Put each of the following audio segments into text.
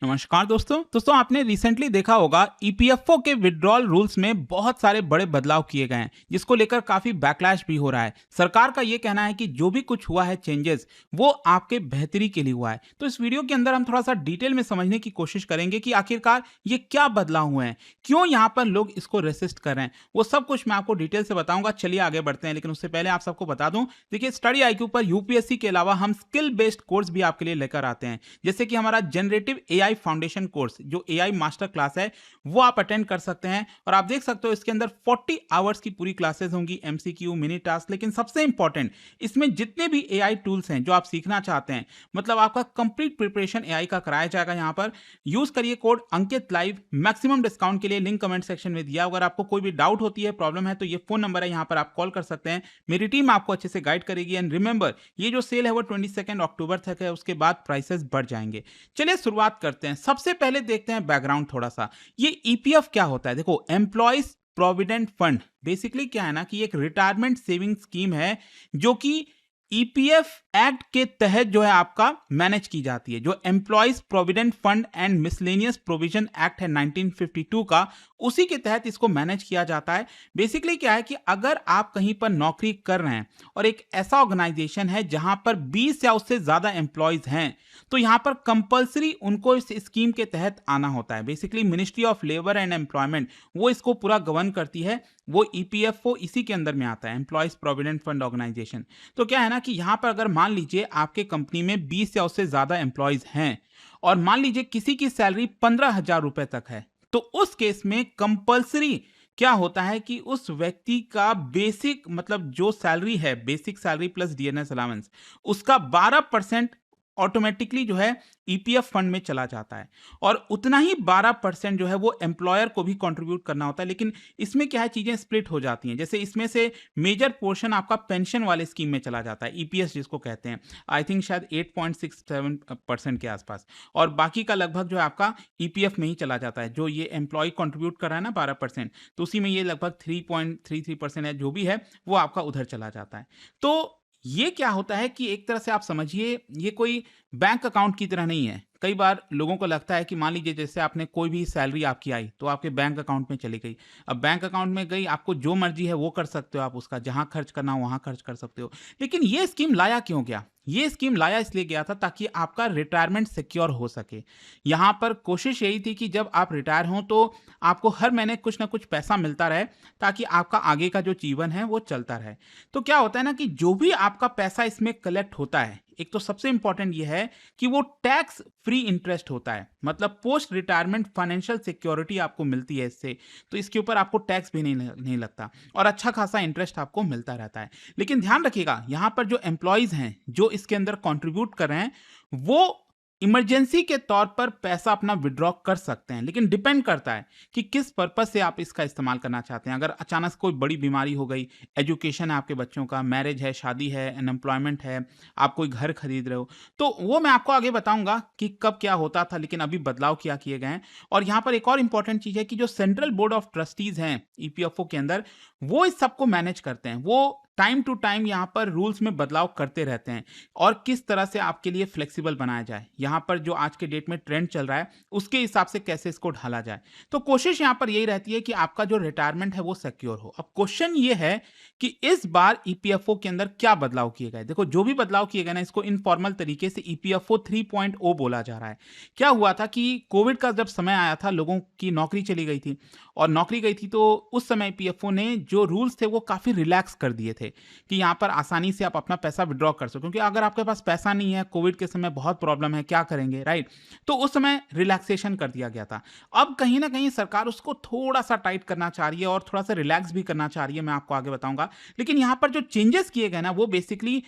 नमस्कार दोस्तों आपने रिसेंटली देखा होगा ईपीएफओ के विड्रॉल रूल्स में बहुत सारे बड़े बदलाव किए गए हैं जिसको लेकर काफी बैकलैश भी हो रहा है। सरकार का ये कहना है कि जो भी कुछ हुआ है चेंजेस वो आपके बेहतरी के लिए हुआ है। तो इस वीडियो के अंदर हम थोड़ा सा डिटेल में समझने की कोशिश करेंगे कि आखिरकार ये क्या बदलाव हुए हैं, क्यों यहाँ पर लोग इसको रेसिस्ट कर रहे हैं, वो सब कुछ मैं आपको डिटेल से बताऊंगा। चलिए आगे बढ़ते हैं, लेकिन उससे पहले आप सबको बता दूं, देखिए स्टडी आईक्यू पर यूपीएससी के अलावा हम स्किल बेस्ड कोर्स भी आपके लिए लेकर आते हैं, जैसे कि हमारा जनरेटिव एआई फाउंडेशन कोर्स जो एआई मास्टर क्लास है वो आप अटेंड कर सकते हैं। और आप देख सकते हो इसके अंदर 40 आवर्स की पूरी क्लासेस होंगी, एमसीक्यू, मिनी टास्क, लेकिन सबसे इंपॉर्टेंट इसमें जितने भी एआई टूल्स हैं जो आप सीखना चाहते हैं, मतलब आपका कंप्लीट प्रिपरेशन एआई का कराया जाएगा। यहाँ पर यूज करिए कोड अंकित लाइव, मैक्सिमम डिस्काउंट के लिए लिंक कमेंट सेक्शन में दिया। अगर आपको कोई भी डाउट होती है, प्रॉब्लम है, तो ये फोन नंबर है, यहाँ पर आप कॉल कर सकते हैं। मेरी टीम आपको अच्छे से गाइड करेगी। एंड रिमेंबर, ये जो सेल है वो 22 अक्टूबर तक है, उसके बाद प्राइसेस बढ़ जाएंगे। चलिए शुरुआत करते हैं। सबसे पहले देखते हैं बैकग्राउंड थोड़ा सा। ये ईपीएफ क्या होता है? देखो, एम्प्लॉयज प्रोविडेंट फंड बेसिकली क्या है ना कि एक रिटायरमेंट सेविंग स्कीम है जो कि ईपीएफ एक्ट के तहत जो है आपका मैनेज की जाती है। जो employees provident fund and miscellaneous provision act है 1952 का, उसी के तहत इसको मैनेज किया जाता है। बेसिकली क्या है कि अगर आप कहीं पर नौकरी कर रहे हैं और एक ऐसा ऑर्गेनाइजेशन है जहां पर 20 या उससे ज्यादा एम्प्लॉयज हैं, तो यहां पर कंपलसरी उनको इस स्कीम के तहत आना होता है। Basically ministry of labour and employment वो इसको पूरा गवर्न करती है। वो ईपीएफओ इसी के अंदर में आता है, एम्प्लॉयज प्रोविडेंट फंड ऑर्गेनाइजेशन। तो क्या है ना कि यहां पर अगर मान लीजिए आपके कंपनी में 20 या उससे ज्यादा एम्प्लॉयज हैं और मान लीजिए किसी की सैलरी 15,000 रुपए तक है, तो उस केस में कंपलसरी क्या होता है कि उस व्यक्ति का बेसिक, मतलब जो सैलरी है, basic salary plus DNS allowance, उसका 12% ऑटोमेटिकली जो है ईपीएफ फंड में चला जाता है। और उतना ही 12% जो है वो एम्प्लॉयर को भी कंट्रीब्यूट करना होता है। लेकिन इसमें क्या है, चीजें स्प्लिट हो जाती हैं। जैसे इसमें से मेजर पोर्शन आपका पेंशन वाले स्कीम में चला जाता है, ईपीएस जिसको कहते हैं, आई थिंक शायद 8.67% के आसपास। और बाकी का लगभग जो है आपका ईपीएफ में ही चला जाता है। जो ये एम्प्लॉय कंट्रीब्यूट कर रहा है ना 12%, तो उसी में ये लगभग 3.33% है, जो भी है वो आपका उधर चला जाता है। तो ये क्या होता है कि एक तरह से आप समझिए ये कोई बैंक अकाउंट की तरह नहीं है। कई बार लोगों को लगता है कि मान लीजिए जैसे आपने कोई भी सैलरी आपकी आई तो आपके बैंक अकाउंट में चली गई। अब बैंक अकाउंट में गई, आपको जो मर्जी है वो कर सकते हो, आप उसका जहां खर्च करना हो वहां खर्च कर सकते हो। लेकिन ये स्कीम लाया क्यों गया? ये स्कीम लाया इसलिए गया था ताकि आपका रिटायरमेंट सिक्योर हो सके। यहां पर कोशिश यही थी कि जब आप रिटायर हों तो आपको हर महीने कुछ ना कुछ पैसा मिलता रहे, ताकि आपका आगे का जो जीवन है वो चलता रहे। तो क्या होता है ना कि जो भी आपका पैसा इसमें कलेक्ट होता है, एक तो सबसे इंपॉर्टेंट ये है कि वो टैक्स फ्री इंटरेस्ट होता है, मतलब पोस्ट रिटायरमेंट फाइनेंशियल सिक्योरिटी आपको मिलती है इससे। तो इसके ऊपर आपको टैक्स भी नहीं लगता और अच्छा खासा इंटरेस्ट आपको मिलता रहता है। लेकिन ध्यान रखिएगा, यहां पर जो एम्प्लॉयज हैं जो इसके अंदर कंट्रीब्यूट कर रहे हैं, वो इमरजेंसी के तौर पर पैसा अपना विड्रॉ कर सकते हैं, लेकिन डिपेंड करता है कि किस पर्पस से आप इसका इस्तेमाल करना चाहते हैं। अगर अचानक से कोई बड़ी बीमारी हो गई, एजुकेशन है आपके बच्चों का, मैरिज है, शादी है, अनएम्प्लॉयमेंट है, आप कोई घर खरीद रहे हो, तो वो मैं आपको आगे बताऊंगा कि कब क्या होता था, लेकिन अभी बदलाव क्या किए गए हैं। और यहाँ पर एक और इंपॉर्टेंट चीज है कि जो सेंट्रल बोर्ड ऑफ ट्रस्टीज हैं ईपीएफओ के अंदर, वो इस सबको मैनेज करते हैं। वो टाइम टू टाइम यहाँ पर रूल्स में बदलाव करते रहते हैं और किस तरह से आपके लिए फ्लेक्सिबल बनाया जाए, यहाँ पर जो आज के डेट में ट्रेंड चल रहा है उसके हिसाब से कैसे इसको ढाला जाए। तो कोशिश यहाँ पर यही रहती है कि आपका जो रिटायरमेंट है वो सिक्योर हो। अब क्वेश्चन ये है कि इस बार ईपीएफओ के अंदर क्या बदलाव किए गए। देखो, जो भी बदलाव किए गए ना, इसको इनफॉर्मल तरीके से ईपीएफओ 3.0 बोला जा रहा है। क्या हुआ था कि कोविड का जब समय आया था, लोगों की नौकरी चली गई थी और नौकरी गई थी, तो उस समय ईपीएफओ ने जो रूल्स थे वो काफी रिलैक्स कर दिए थे कि यहाँ पर आसानी से आप अपना पैसा विड्रॉ कर सको। क्योंकि अगर आपके पास पैसा नहीं है, कोविड के समय बहुत प्रॉब्लम है, क्या करेंगे, राइट? तो उस समय रिलैक्सेशन कर दिया गया था। अब कहीं ना कहीं सरकार उसको थोड़ा सा टाइट करना चाह रही है और थोड़ा सा रिलैक्स भी करना चाह रही है, मैं आपको आगे बताऊंगा। लेकिन यहाँ पर जो चेंजेस किए गए ना, वो बेसिकली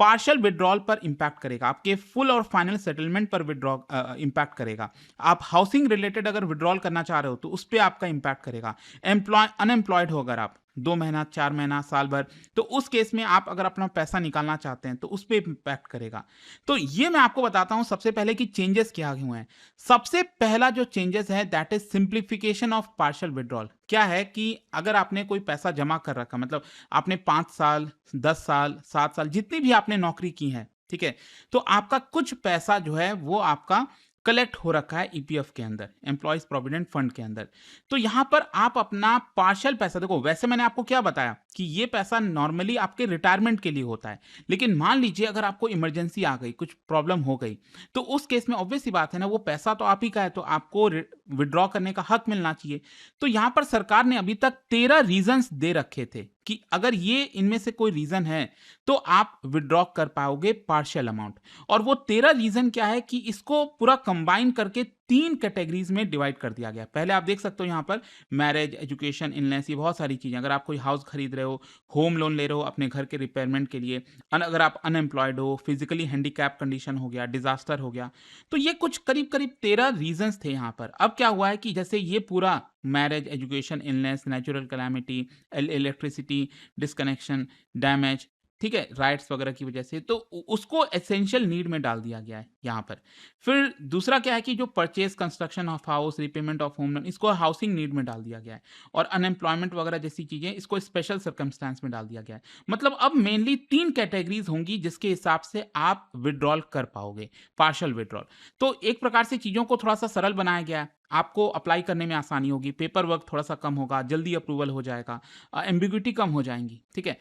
पार्शियल विड्रॉल पर इंपैक्ट करेगा, आपके फुल और फाइनल सेटलमेंट पर विड्रॉ इंपैक्ट करेगा। आप हाउसिंग रिलेटेड अगर विड्रॉल करना चाह रहे हो तो उस पर आपका इंपैक्ट करेगा। अनएम्प्लॉयड हो अगर आप 2 महीना, 4 महीना, साल भर, तो उस केस में आप अगर अपना पैसा निकालना चाहते हैं तो उस पर इंपैक्ट करेगा। तो ये मैं आपको बताता हूं सबसे पहले कि चेंजेस क्या हुए हैं। सबसे पहला जो चेंजेस है that is simplification of partial withdrawal. क्या है कि अगर आपने कोई पैसा जमा कर रखा, मतलब आपने 5 साल, 10 साल, 7 साल, जितनी भी आपने नौकरी की है, ठीक है, तो आपका कुछ पैसा जो है वो आपका कलेक्ट हो रखा है ईपीएफ के अंदर, एम्प्लॉयज प्रोविडेंट फंड के अंदर। तो यहाँ पर आप अपना पार्शियल पैसा, देखो वैसे मैंने आपको क्या बताया कि ये पैसा नॉर्मली आपके रिटायरमेंट के लिए होता है, लेकिन मान लीजिए अगर आपको इमरजेंसी आ गई, कुछ प्रॉब्लम हो गई, तो उस केस में ऑब्वियस सी बात है ना, वो पैसा तो आप ही का है, तो आपको विड्रॉ करने का हक मिलना चाहिए। तो यहाँ पर सरकार ने अभी तक 13 रीजंस दे रखे थे कि अगर ये इनमें से कोई रीजन है तो आप विड्रॉ कर पाओगे पार्शियल अमाउंट। और वो 13 रीजन क्या है कि इसको पूरा कंबाइन करके 3 कैटेगरीज में डिवाइड कर दिया गया। पहले आप देख सकते हो यहाँ पर मैरिज, एजुकेशन, इलनेस, ये बहुत सारी चीजें। अगर आप कोई हाउस खरीद रहे हो, होम लोन ले रहे हो अपने घर के रिपेयरमेंट के लिए, अगर आप अनएम्प्लॉयड हो, फिजिकली हैंडीकैप कंडीशन हो गया, डिजास्टर हो गया, तो ये कुछ करीब करीब 13 रीजंस थे यहाँ पर। अब क्या हुआ है कि जैसे ये पूरा marriage, education, illness, natural calamity, electricity disconnection, damage, ठीक है, राइट्स वगैरह की वजह से, तो उसको एसेंशियल नीड में डाल दिया गया है यहाँ पर। फिर दूसरा क्या है कि जो purchase, construction of house, repayment of home loan, इसको हाउसिंग नीड में डाल दिया गया है। और अनएम्प्लॉयमेंट वगैरह जैसी चीजें, इसको स्पेशल सर्कमस्टांस में डाल दिया गया है। मतलब अब मेनली 3 कैटेगरीज होंगी जिसके हिसाब से आप विड्रॉल कर पाओगे, पार्शियल विड्रॉल। तो एक प्रकार से चीजों को थोड़ा सा सरल बनाया गया है, आपको अप्लाई करने में आसानी होगी, पेपर वर्क थोड़ा सा कम होगा, जल्दी अप्रूवल हो जाएगा, एम्बिग्युइटी कम हो जाएंगी, ठीक है।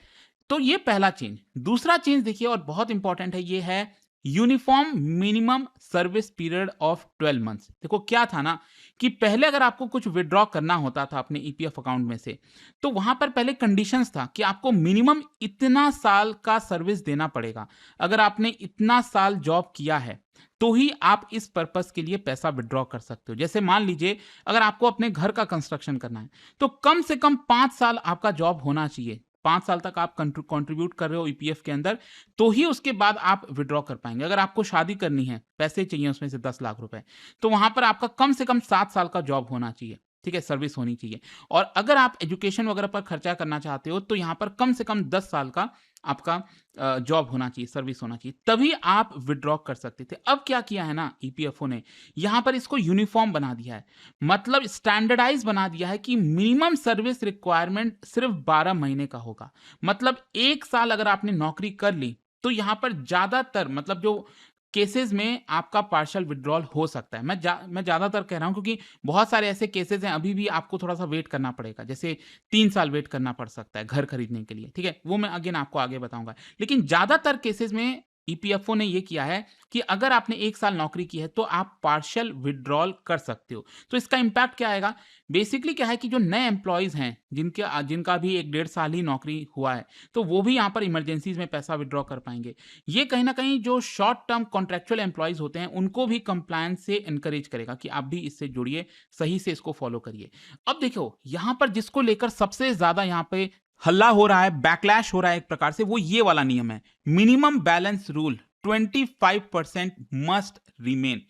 तो ये पहला चेंज। दूसरा चेंज देखिए और बहुत इंपॉर्टेंट है, ये है uniform minimum service period of 12 months. देखो क्या था ना कि पहले अगर आपको कुछ विड्रॉ करना होता था अपने ईपीएफ अकाउंट में से, तो वहां पर पहले कंडीशंस था कि आपको मिनिमम इतना साल का सर्विस देना पड़ेगा। अगर आपने इतना साल जॉब किया है तो ही आप इस पर्पस के लिए पैसा विड्रॉ कर सकते हो। जैसे मान लीजिए अगर आपको अपने घर का कंस्ट्रक्शन करना है तो कम से कम 5 साल आपका जॉब होना चाहिए। 5 साल तक आप कंट्रीब्यूट कर रहे हो ईपीएफ के अंदर, तो ही उसके बाद आप विड्रॉ कर पाएंगे। अगर आपको शादी करनी है, पैसे चाहिए उसमें से 10 लाख रुपए, तो वहां पर आपका कम से कम 7 साल का जॉब होना चाहिए, ठीक है, सर्विस होनी चाहिए। और अगर आप एजुकेशन वगैरह पर खर्चा करना चाहते हो तो यहाँ पर कम से कम 10 साल का आपका जॉब होना चाहिए, सर्विस होना चाहिए, तभी आप विड्रॉ कर सकते थे। अब क्या किया है ना ईपीएफओ ने, यहाँ पर इसको यूनिफॉर्म बना दिया है, मतलब स्टैंडर्डाइज बना दिया है कि मिनिमम सर्विस रिक्वायरमेंट सिर्फ 12 महीने का होगा। मतलब 1 साल अगर आपने नौकरी कर ली तो यहाँ पर ज्यादातर, मतलब जो केसेस में आपका पार्शियल विड्रॉल हो सकता है, मैं ज्यादातर कह रहा हूं क्योंकि बहुत सारे ऐसे केसेस हैं अभी भी आपको थोड़ा सा वेट करना पड़ेगा, जैसे 3 साल वेट करना पड़ सकता है घर खरीदने के लिए, ठीक है, वो मैं अगेन आपको आगे बताऊंगा। लेकिन ज्यादातर केसेस में ईपीएफओ ने ये किया है कि अगर आपने 1 साल नौकरी की है तो आप पार्शियल विड्रॉल कर सकते हो। तो इसका इंपैक्ट क्या आएगा, बेसिकली क्या है कि जो नए एम्प्लॉयज हैं जिनका भी 1-1.5 साल ही नौकरी हुआ है, तो वो भी यहाँ पर इमरजेंसीज में पैसा विड्रॉ कर पाएंगे। ये कहीं ना कहीं जो शॉर्ट टर्म कॉन्ट्रेक्चुअल एम्प्लॉयज होते हैं उनको भी कंप्लायंस से एनकरेज करेगा कि आप भी इससे जुड़िए, सही से इसको फॉलो करिए। अब देखो यहाँ पर जिसको लेकर सबसे ज्यादा यहाँ पे हल्ला हो रहा है, बैकलैश हो रहा है एक प्रकार से, वो ये वाला नियम है, minimum balance rule 25% must remain.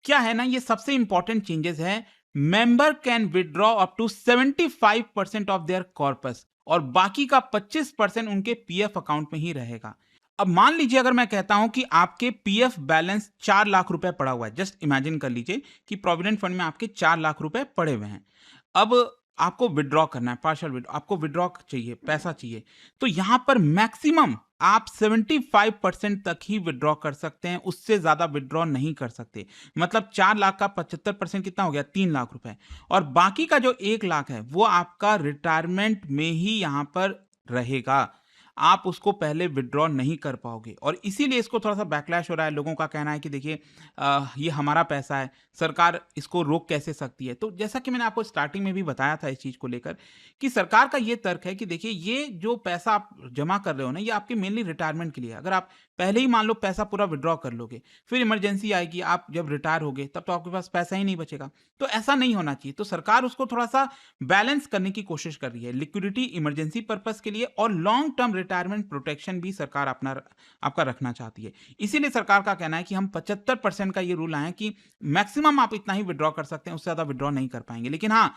क्या है ना, ये सबसे इंपॉर्टेंट चेंजेस है। Member can withdraw up to 75% of their corpus और बाकी का 25% उनके पीएफ अकाउंट में ही रहेगा। अब मान लीजिए अगर मैं कहता हूं कि आपके पीएफ बैलेंस 4 लाख रुपए पड़ा हुआ है, जस्ट इमेजिन कर लीजिए कि प्रोविडेंट फंड में आपके 4 लाख रुपए पड़े हुए हैं। अब आपको विड्रॉ करना है, पार्शियल विड्रॉ, आपको विड्रॉ चाहिए, पैसा चाहिए, तो यहां पर मैक्सिमम आप 75% तक ही विड्रॉ कर सकते हैं, उससे ज्यादा विड्रॉ नहीं कर सकते। मतलब 4 लाख का 75% कितना हो गया, 3 लाख रुपए, और बाकी का जो 1 लाख है वो आपका रिटायरमेंट में ही यहां पर रहेगा, आप उसको पहले विड्रॉ नहीं कर पाओगे। और इसीलिए इसको थोड़ा सा बैकलैश हो रहा है। लोगों का कहना है कि देखिए ये हमारा पैसा है, सरकार इसको रोक कैसे सकती है। तो जैसा कि मैंने आपको स्टार्टिंग में भी बताया था इस चीज को लेकर कि सरकार का ये तर्क है कि देखिए ये जो पैसा आप जमा कर रहे हो ना, ये आपके मेनली रिटायरमेंट के लिए। अगर आप पहले ही मान लो पैसा पूरा विड्रॉ कर लोगे, फिर इमरजेंसी आएगी, आप जब रिटायर होगे तब तो आपके पास पैसा ही नहीं बचेगा। तो ऐसा नहीं होना चाहिए। तो सरकार उसको थोड़ा सा बैलेंस करने की कोशिश कर रही है, लिक्विडिटी इमरजेंसी पर्पस के लिए और लॉन्ग टर्म रिटायरमेंट प्रोटेक्शन भी सरकार आपका रखना चाहती है। इसीलिए सरकार का कहना है कि हम 75% का ये रूल आए कि मैक्सिमम आप इतना ही विड्रॉ कर सकते हैं, उससे ज्यादा विड्रॉ नहीं कर पाएंगे। लेकिन हाँ,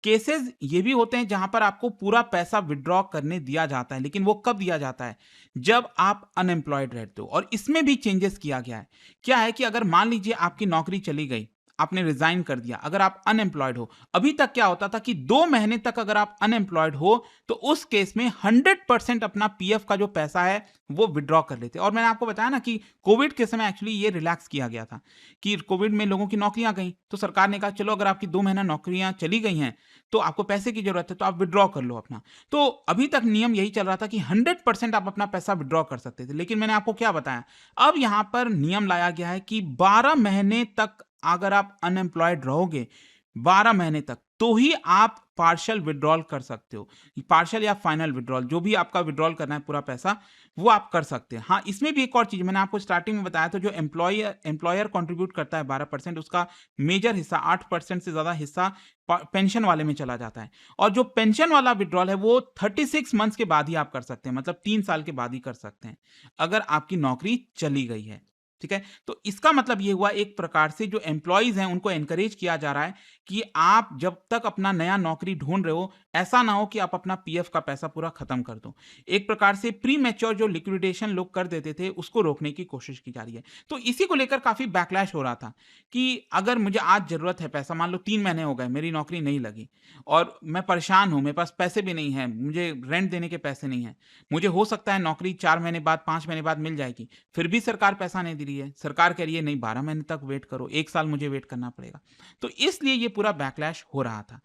केसेस ये भी होते हैं जहां पर आपको पूरा पैसा विड्रॉ करने दिया जाता है, लेकिन वो कब दिया जाता है, जब आप अनएम्प्लॉयड रहते हो। और इसमें भी चेंजेस किया गया है। क्या है कि अगर मान लीजिए आपकी नौकरी चली गई, आपने रिजाइन कर दिया, अगर आप अनएम्प्लॉयड हो, अभी तक क्या होता था कि 2 महीने तक अगर आप अनएम्प्लॉयड हो तो उस केस में 100% अपना पीएफ का जो पैसा है वो विड्रॉ कर लेते। और मैंने आपको बताया ना कि कोविड के समय एक्चुअली ये रिलैक्स किया गया था कि कोविड में लोगों की नौकरियां गई, तो सरकार ने कहा चलो अगर आपकी 2 महीना नौकरियां चली गई हैं तो आपको पैसे की जरूरत है तो आप विड्रॉ कर लो अपना। तो अभी तक नियम यही चल रहा था कि 100% आप अपना पैसा विड्रॉ कर सकते थे, लेकिन मैंने आपको क्या बताया, अब यहां पर नियम लाया गया है कि 12 महीने तक अगर आप अनएम्प्लॉयड रहोगे, 12 महीने तक, तो ही आप पार्शियल विड्रॉल कर सकते हो। पार्शियल या फाइनल विड्रॉल, जो भी आपका विड्रॉल करना है पूरा पैसा, वो आप कर सकते हैं। हाँ, इसमें भी एक और चीज मैंने आपको स्टार्टिंग में बताया था, जो एम्प्लॉयर कंट्रीब्यूट करता है 12%, उसका मेजर हिस्सा 8% से ज्यादा हिस्सा पेंशन वाले में चला जाता है। और जो पेंशन वाला विड्रॉल है वो 36 मंथ्स के बाद ही आप कर सकते हैं, मतलब 3 साल के बाद ही कर सकते हैं अगर आपकी नौकरी चली गई है। ठीक है, तो इसका मतलब ये हुआ एक प्रकार से जो एम्प्लॉइज हैं उनको एनकरेज किया जा रहा है कि आप जब तक अपना नया नौकरी ढूंढ रहे हो, ऐसा ना हो कि आप अपना पीएफ का पैसा पूरा खत्म कर दो। एक प्रकार से प्री मैच्योर जो लिक्विडेशन लोग कर देते थे उसको रोकने की कोशिश की जा रही है। तो इसी को लेकर काफी बैकलैश हो रहा था कि अगर मुझे आज जरूरत है पैसा, मान लो 3 महीने हो गए मेरी नौकरी नहीं लगी और मैं परेशान हूं, मेरे पास पैसे भी नहीं है, मुझे रेंट देने के पैसे नहीं है, मुझे हो सकता है नौकरी 4 महीने बाद 5 महीने बाद मिल जाएगी, फिर भी सरकार पैसा नहीं दे रही है, सरकार कह रही है नहीं 12 महीने तक वेट करो, 1 साल मुझे वेट करना पड़ेगा। तो इसलिए ये पूरा बैकलैश हो रहा था।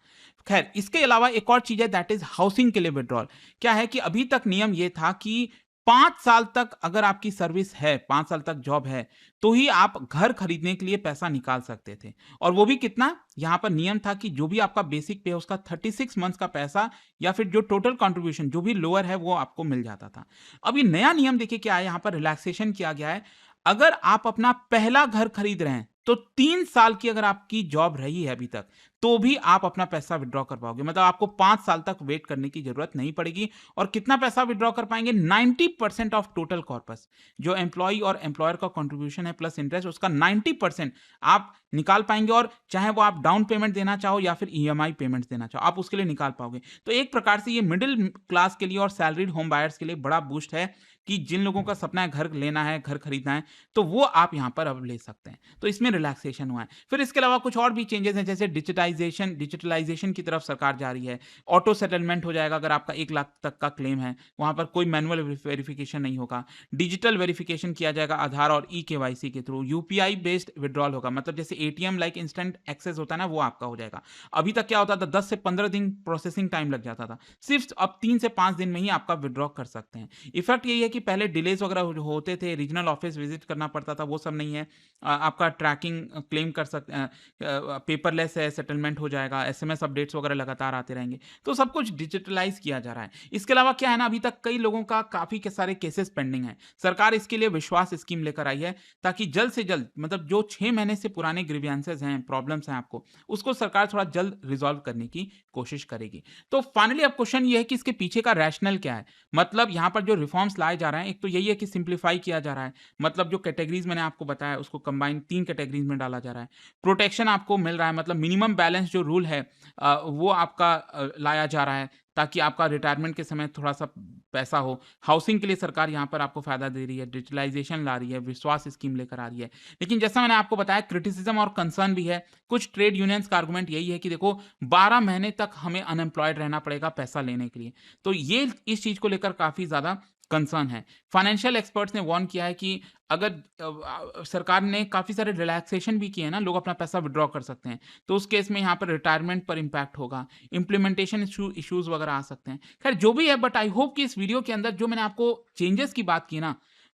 खैर, इसके अलावा एक और चीज है, दैट इज हाउसिंग के लिए विड्रॉल। क्या है कि अभी तक नियम ये था कि 5 साल तक अगर आपकी सर्विस है, 5 साल तक जॉब है, तो ही आप घर खरीदने के लिए पैसा निकाल सकते थे। और वो भी कितना, यहां पर नियम था कि जो भी आपका बेसिक पे है उसका 36 मंथ्स का पैसा या फिर जो टोटल कंट्रीब्यूशन जो भी लोअर है वो आपको मिल जाता था। अभी नया नियम देखिए क्या है, यहां पर रिलैक्सेशन किया गया है। अगर आप अपना पहला घर खरीद रहे हैं तो 3 साल की अगर आपकी जॉब रही है अभी तक, तो भी आप अपना पैसा विड्रॉ कर पाओगे, मतलब आपको 5 साल तक वेट करने की जरूरत नहीं पड़ेगी। और कितना पैसा विड्रॉ कर पाएंगे, 90% ऑफ टोटल कॉर्पस, जो एम्प्लॉय और एम्प्लॉयर का कंट्रीब्यूशन है प्लस इंटरेस्ट, उसका 90% आप निकाल पाएंगे। और चाहे वो आप डाउन पेमेंट देना चाहो या फिर ईएमआई पेमेंट देना चाहो, आप उसके लिए निकाल पाओगे। तो एक प्रकार से ये मिडिल क्लास के लिए और सैलरीड होम बायर्स के लिए बड़ा बूस्ट है कि जिन लोगों का सपना है घर लेना है, घर खरीदना है, तो वो आप यहां पर अब ले सकते हैं। तो इसमें रिलैक्सेशन हुआ है। फिर इसके अलावा कुछ और भी चेंजेस हैं, जैसे डिजिटलाइजेशन की तरफ सरकार जा रही है। ऑटो सेटलमेंट हो जाएगा, अगर आपका 1 लाख तक का क्लेम है, वहां पर कोई मैनुअल वेरिफिकेशन नहीं होगा। डिजिटल वेरिफिकेशन किया जाएगा आधार और ई केवाईसी के थ्रू। यूपीआई बेस्ड विड्रॉल होगा, मतलब जैसे एटीएम लाइक इंस्टेंट एक्सेस होता है ना, वो आपका हो जाएगा। अभी तक क्या होता था, 10 से 15 दिन प्रोसेसिंग टाइम लग जाता था, सिर्फ अब 3 से 5 दिन में ही आपका विड्रॉ कर सकते हैं। इफेक्ट यही है कि पहले डिलेज वगैरह होते थे, रीजनल ऑफिस विजिट करना पड़ता था, वो सब नहीं है। आपका ट्रैकिंग क्लेम कर सकते, पेपरलेस है, सेटलमेंट हो जाएगा, एसएमएस अपडेट्स वगैरह लगातार आते रहेंगे। तो सब कुछ डिजिटलाइज किया जा रहा है। इसके अलावा क्या है ना, अभी तक कई लोगों का काफी के सारे केसेस पेंडिंग है। सरकार इसके लिए विश्वास स्कीम लेकर आई है, ताकि जल्द से जल्द, मतलब जो 6 महीने से पुराने ग्रीवियंसेस हैं, प्रॉब्लम्स हैं आपको, उसको सरकार थोड़ा जल्द रिजॉल्व करने की कोशिश करेगी। तो फाइनली अब क्वेश्चन ये है कि इसके पीछे का रैशनल क्या है, मतलब यहां पर जो रिफॉर्म्स लाए जा रहे हैं, एक तो यही है कि सिंप्लीफाई किया जा रहा है, मतलब जो कैटेगरीज मैंने आपको बताया उसको कंबाइन 3 कैटेगरीज में डाला जा रहा है। प्रोटेक्शन आपको मिल रहा है, मतलब मिनिमम बैलेंस जो रूल है वो आपका लाया जा रहा है, ताकि आपका रिटायरमेंट के समय थोड़ा सा पैसा हो। हाउसिंग के लिए सरकार यहाँ पर आपको फायदा दे रही है, डिजिटलाइजेशन ला रही है, विश्वास स्कीम लेकर आ रही है। लेकिन जैसा मैंने आपको बताया, क्रिटिसिज्म और कंसर्न भी है। कुछ ट्रेड यूनियंस का आर्गुमेंट यही है कि देखो 12 महीने तक हमें अनएम्प्लॉयड रहना पड़ेगा पैसा लेने के लिए, तो ये इस चीज को लेकर काफी ज्यादा कंसर्न है। फाइनेंशियल एक्सपर्ट्स ने वार्न किया है कि अगर सरकार ने काफी सारे रिलैक्सेशन भी किए हैं ना, लोग अपना पैसा विड्रॉ कर सकते हैं, तो उस केस में यहाँ पर रिटायरमेंट पर इंपैक्ट होगा, इंप्लीमेंटेशन इश्यूज वगैरह आ सकते हैं। खैर जो भी है, बट आई होप कि इस वीडियो के अंदर जो मैंने आपको चेंजेस की बात की ना,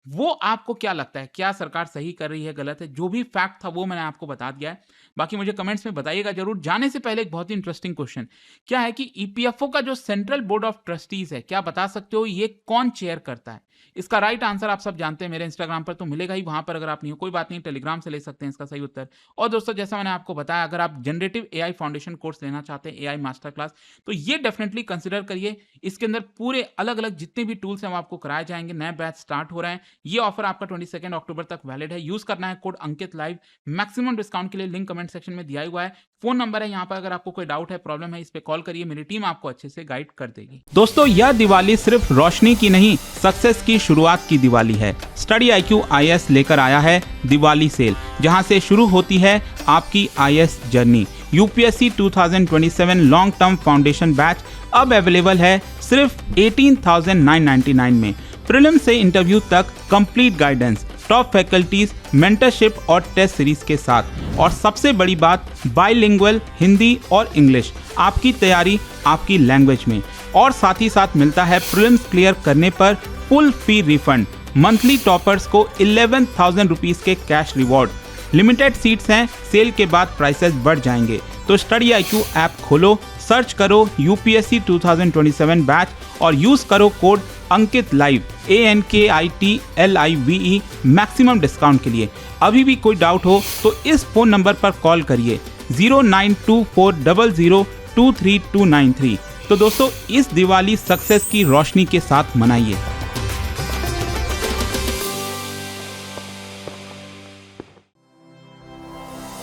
वो आपको क्या लगता है, क्या सरकार सही कर रही है, गलत है? जो भी फैक्ट था वो मैंने आपको बता दिया है। बाकी मुझे कमेंट्स में बताइएगा जरूर। जाने से पहले एक बहुत ही इंटरेस्टिंग क्वेश्चन क्या है कि ईपीएफओ का जो सेंट्रल बोर्ड ऑफ ट्रस्टीज है, क्या बता सकते हो ये कौन चेयर करता है? इसका राइट आंसर आप सब जानते हैं, मेरे इंस्टाग्राम पर तो मिलेगा ही, वहां पर अगर आप नहीं हो कोई बात नहीं, टेलीग्राम से ले सकते हैं इसका सही उत्तर। और दोस्तों जैसा मैंने आपको बताया, अगर आप जनरेटिव एआई फाउंडेशन कोर्स लेना चाहते हैं, एआई मास्टर क्लास, तो ये डेफिनेटली कंसिडर करिए। इसके अंदर पूरे अलग अलग जितने भी टूल्स हैं वो आपको कराए जाएंगे। नए बैच स्टार्ट हो रहे हैं, ये ऑफर आपका 22 अक्टूबर तक वैलिड है। यूज करना है कोड अंकित लाइव। मैक्सिमम डिस्काउंट के लिए लिंक कमेंट कमेंट सेक्शन में दिया हुआ है। फोन नंबर है यहाँ पर, अगर आपको कोई डाउट है, प्रॉब्लम है, इस पे कॉल करिए, मेरी टीम आपको अच्छे से गाइड कर देगी। दोस्तों, यह दिवाली सिर्फ रोशनी की नहीं, सक्सेस की शुरुआत की दिवाली है। स्टडी IQ IAS लेकर आया है दिवाली सेल, जहां से शुरू होती है आपकी IAS journey. UPSC 2027 long term foundation batch अब अवेलेबल है सिर्फ 18,999 में। प्रीलिम से इंटरव्यू तक complete guidance, top faculties, mentorship और टेस्ट सीरीज के साथ। और सबसे बड़ी बात, बाइलिंगुअल हिंदी और इंग्लिश, आपकी तैयारी आपकी लैंग्वेज में। और साथ ही साथ मिलता है प्रीलिम्स क्लियर करने पर फुल फी रिफंड। मंथली टॉपर्स को 11,000 रुपीज के कैश रिवॉर्ड। लिमिटेड सीट्स हैं, सेल के बाद प्राइसेस बढ़ जाएंगे। तो स्टडी IQ ऐप खोलो, सर्च करो UPSC 2027 बैच और यूज करो कोड अंकित लाइव ANKITLIVE मैक्सिमम डिस्काउंट के लिए। अभी भी कोई डाउट हो तो इस फोन नंबर पर कॉल करिए 092400232993। तो दोस्तों, इस दिवाली सक्सेस की रोशनी के साथ मनाइए।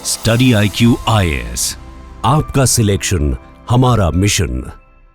स्टडी IQ IAS, आपका सिलेक्शन हमारा मिशन।